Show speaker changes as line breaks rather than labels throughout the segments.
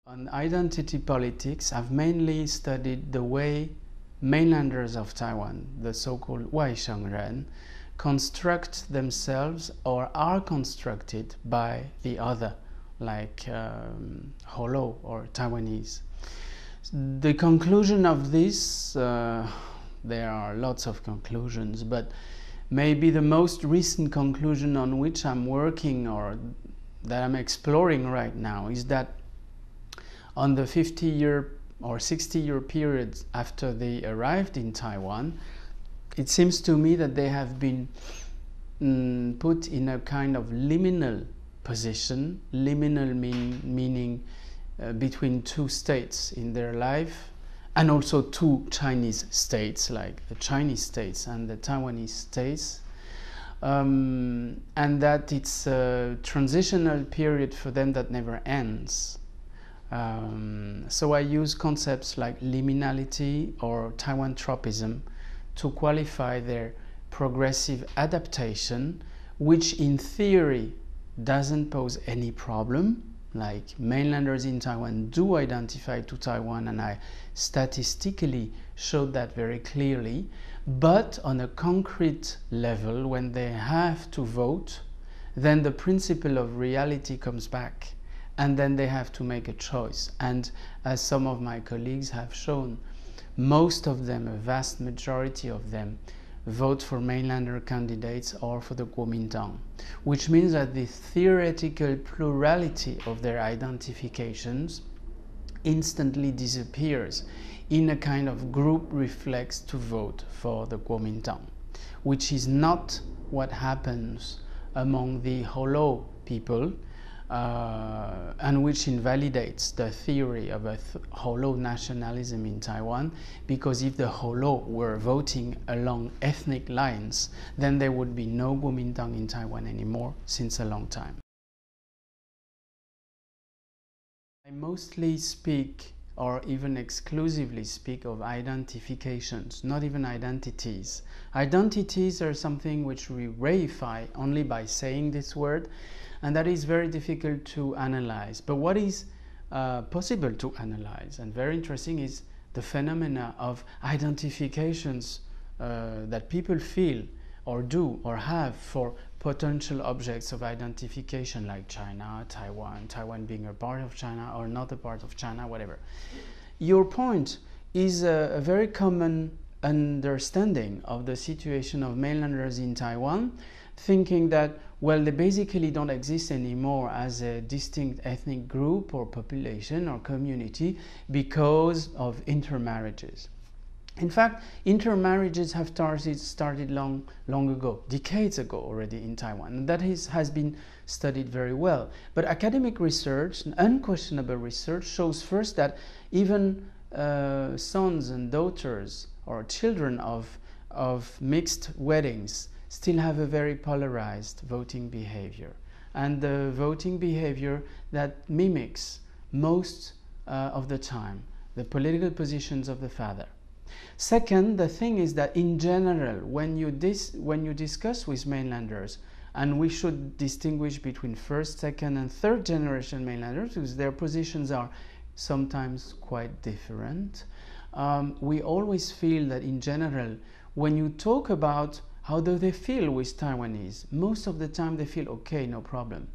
On identity politics, I've mainly studied the way mainlanders of Taiwan, the so-called 外省人, construct themselves or are constructed by the other, like Holo or Taiwanese. The conclusion of this, there are lots of conclusions, but maybe the most recent conclusion on which I'm working or that I'm exploring right now is that on the 50-year or 60-year period after they arrived in Taiwan, it seems to me that they have been put in a kind of liminal position, liminal meaning between two states in their life, and also two Chinese states, like the Chinese states and the Taiwanese states, and that it's a transitional period for them that never ends. So I use concepts like liminality or Taiwan tropism to qualify their progressive adaptation, which in theory doesn't pose any problem. Like mainlanders in Taiwan do identify to Taiwan, and I statistically showed that very clearly. But on a concrete level, when they have to vote, then the principle of reality comes back, and then they have to make a choice. And as some of my colleagues have shown, most of them, a vast majority of them, vote for mainlander candidates or for the Kuomintang, which means that the theoretical plurality of their identifications instantly disappears in a kind of group reflex to vote for the Kuomintang, which is not what happens among the Holo people, and which invalidates the theory of a Holo nationalism in Taiwan, because if the Holo were voting along ethnic lines, then there would be no Kuomintang in Taiwan anymore since a long time. I mostly speak, or even exclusively speak, of identifications, not even identities. Identities are something which we reify only by saying this word, and that is very difficult to analyze. But what is possible to analyze and very interesting is the phenomena of identifications that people feel or do or have for potential objects of identification, like China, Taiwan, Taiwan being a part of China or not a part of China, whatever. Your point is a very common understanding of the situation of mainlanders in Taiwan, thinking that, well, they basically don't exist anymore as a distinct ethnic group or population or community because of intermarriages. In fact, intermarriages have started long ago, decades ago already in Taiwan, and that has been studied very well. But academic research, unquestionable research, shows first that even sons and daughters or children of mixed weddings still have a very polarized voting behavior, and the voting behavior that mimics most of the time the political positions of the father. Second, the thing is that in general, when you discuss with mainlanders, and we should distinguish between first, second, and third generation mainlanders, because their positions are sometimes quite different, we always feel that in general, when you talk about how do they feel with Taiwanese, most of the time they feel okay, no problem.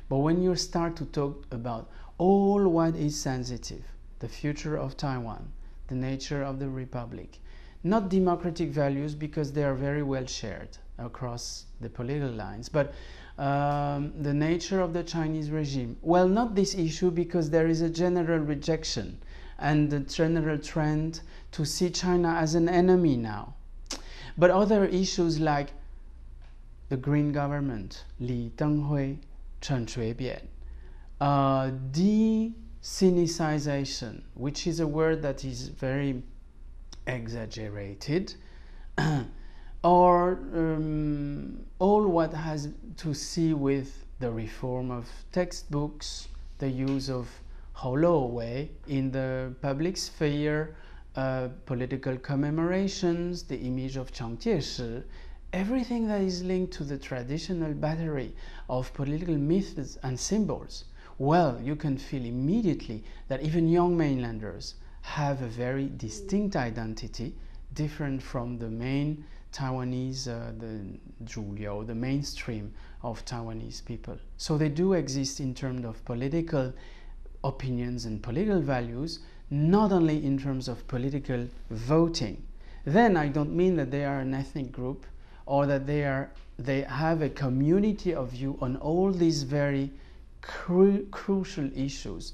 But when you start to talk about all what is sensitive, the future of Taiwan, the nature of the republic, not democratic values because they are very well shared across the political lines, but the nature of the Chinese regime. Well, not this issue, because there is a general rejection and the general trend to see China as an enemy now. But other issues like the Green Government, teng-hui, shui-bian, de-sinicization, which is a word that is very exaggerated, or all what has to see with the reform of textbooks, the use of Holo way in the public sphere, political commemorations, the image of Changjieshi, everything that is linked to the traditional battery of political myths and symbols, well, you can feel immediately that even young mainlanders have a very distinct identity, different from the main Taiwanese, the Zhuliu, the mainstream of Taiwanese people. So they do exist in terms of political opinions and political values, not only in terms of political voting. Then I don't mean that they are an ethnic group or that they have a community of view on all these very crucial issues.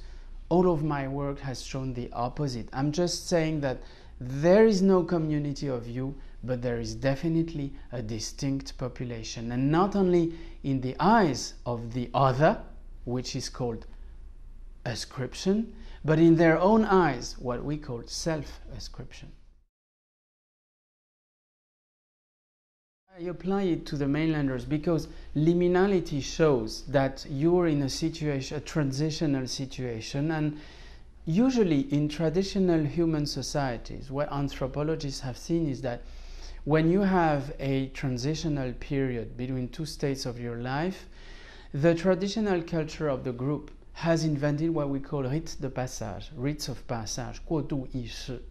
All of my work has shown the opposite. I'm just saying that there is no community of view, but there is definitely a distinct population, and not only in the eyes of the other, which is called ascription, but in their own eyes, what we call self-ascription. I apply it to the mainlanders because liminality shows that you're in a situation, a transitional situation, and usually in traditional human societies, what anthropologists have seen is that when you have a transitional period between two states of your life, the traditional culture of the group has invented what we call rites de passage, rites of passage, 过渡仪式.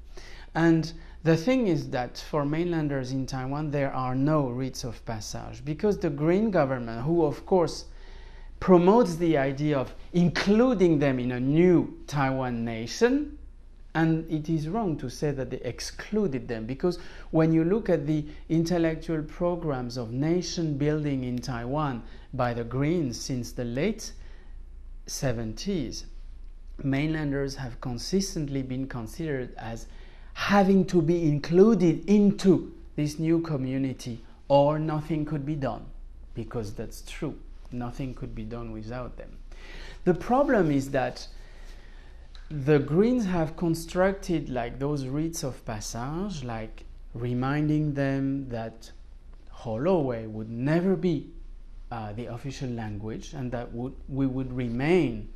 And the thing is that for mainlanders in Taiwan, there are no rites of passage because the Green government, who of course promotes the idea of including them in a new Taiwan nation, and it is wrong to say that they excluded them, because when you look at the intellectual programs of nation building in Taiwan by the Greens since the late 70s, mainlanders have consistently been considered as having to be included into this new community, or nothing could be done, because that's true. Nothing could be done without them. The problem is that the Greens have constructed like those rites of passage, like reminding them that Holoway would never be the official language, and that we would remain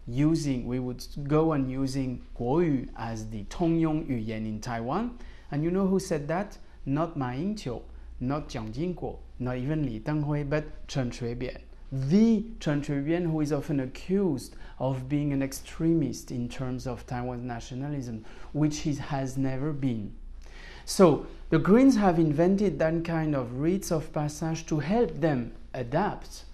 using, we would go on using 国语 as the 通用语言 in Taiwan. And you know who said that? Not Ma Ying-jeou, not Jiang Jingguo, not even Li Teng-hui, but Chen Shui-bian. The Chen Shui-bian, who is often accused of being an extremist in terms of Taiwan's nationalism, which he has never been. So the Greens have invented that kind of rites of passage to help them adapt,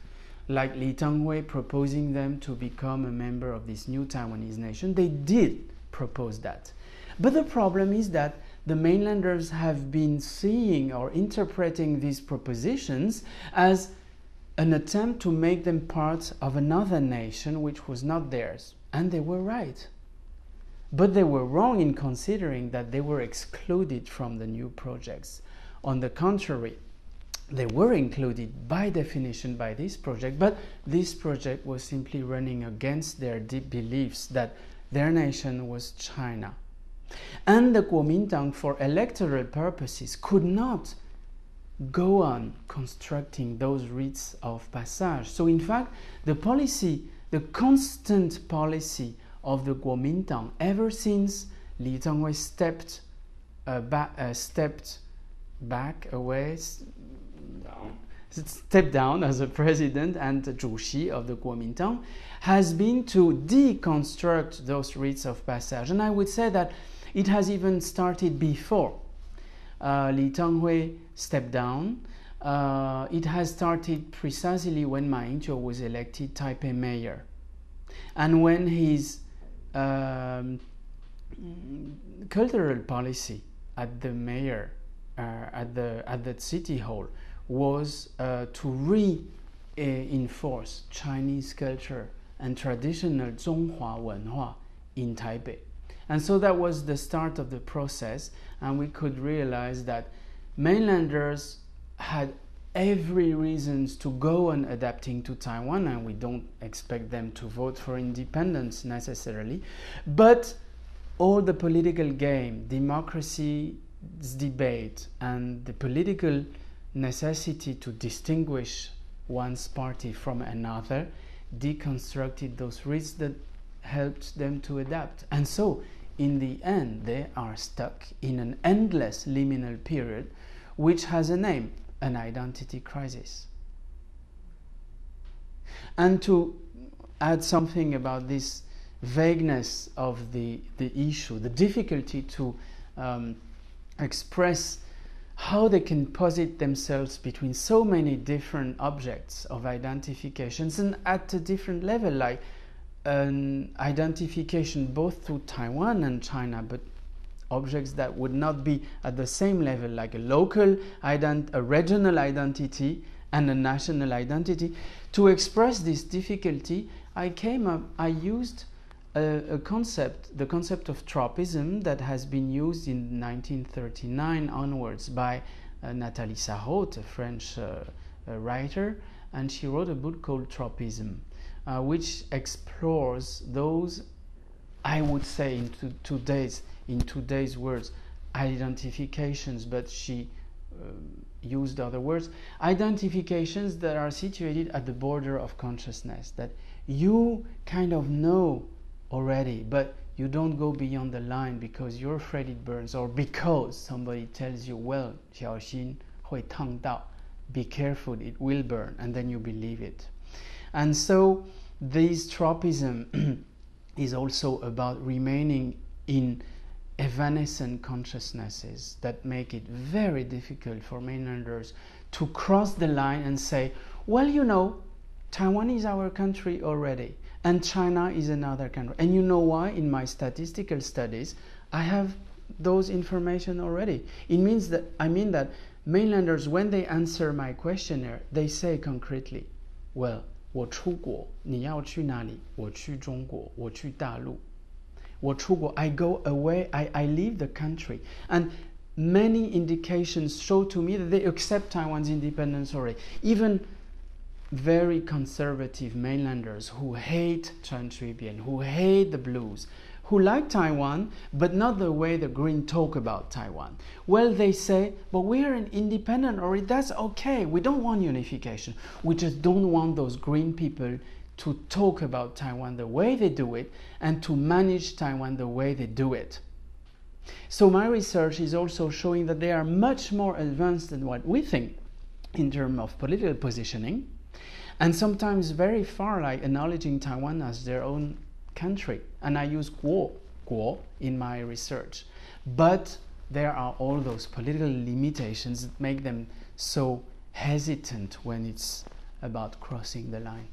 like Li Teng-hui proposing them to become a member of this new Taiwanese nation. They did propose that. But the problem is that the mainlanders have been seeing or interpreting these propositions as an attempt to make them part of another nation which was not theirs. And they were right. But they were wrong in considering that they were excluded from the new projects. On the contrary, they were included by definition by this project, but this project was simply running against their deep beliefs that their nation was China. And the Kuomintang, for electoral purposes, could not go on constructing those rites of passage. So in fact, the policy, the constant policy of the Kuomintang, ever since Li Teng-hui stepped down as a president and Zhuxi of the Kuomintang, has been to deconstruct those rites of passage. And I would say that it has even started before Li Teng-hui stepped down. It has started precisely when Ma Ying-jeou was elected Taipei mayor, and when his cultural policy at the mayor, at the city hall, was to reinforce Chinese culture and traditional Zhonghua Wenhua in Taipei. And so that was the start of the process, and we could realize that mainlanders had every reasons to go on adapting to Taiwan, and we don't expect them to vote for independence necessarily, but all the political game, democracy's debate, and the political necessity to distinguish one's party from another deconstructed those rites that helped them to adapt. And so in the end they are stuck in an endless liminal period which has a name, an identity crisis. And to add something about this vagueness of the issue, the difficulty to express how they can posit themselves between so many different objects of identifications and at a different level, like an identification both through Taiwan and China, but objects that would not be at the same level, like a local a regional identity and a national identity. To express this difficulty, I used a concept, the concept of tropism, that has been used in 1939 onwards by Nathalie Sarraute, a French writer, and she wrote a book called Tropism, which explores those, I would say in today's words, identifications, but she used other words, identifications that are situated at the border of consciousness, that you kind of know already, but you don't go beyond the line because you're afraid it burns, or because somebody tells you, well, 小心会烫到, be careful, it will burn, and then you believe it. And so this tropism is also about remaining in evanescent consciousnesses that make it very difficult for mainlanders to cross the line and say, well, you know, Taiwan is our country already, and China is another country. And you know why? In my statistical studies, I have those information already. I mean that mainlanders, when they answer my questionnaire, they say concretely, well, 我出国，你要去哪里？我去中国，我去大陆。我出国, I go away, I leave the country. And many indications show to me that they accept Taiwan's independence already. Even very conservative mainlanders who hate shui-bian, who hate the blues, who like Taiwan, but not the way the Green talk about Taiwan. Well, they say, but we are an independent already, that's okay. We don't want unification. We just don't want those Green people to talk about Taiwan the way they do it and to manage Taiwan the way they do it. So my research is also showing that they are much more advanced than what we think in terms of political positioning, and sometimes very far, like acknowledging Taiwan as their own country. And I use 国 in my research. But there are all those political limitations that make them so hesitant when it's about crossing the line.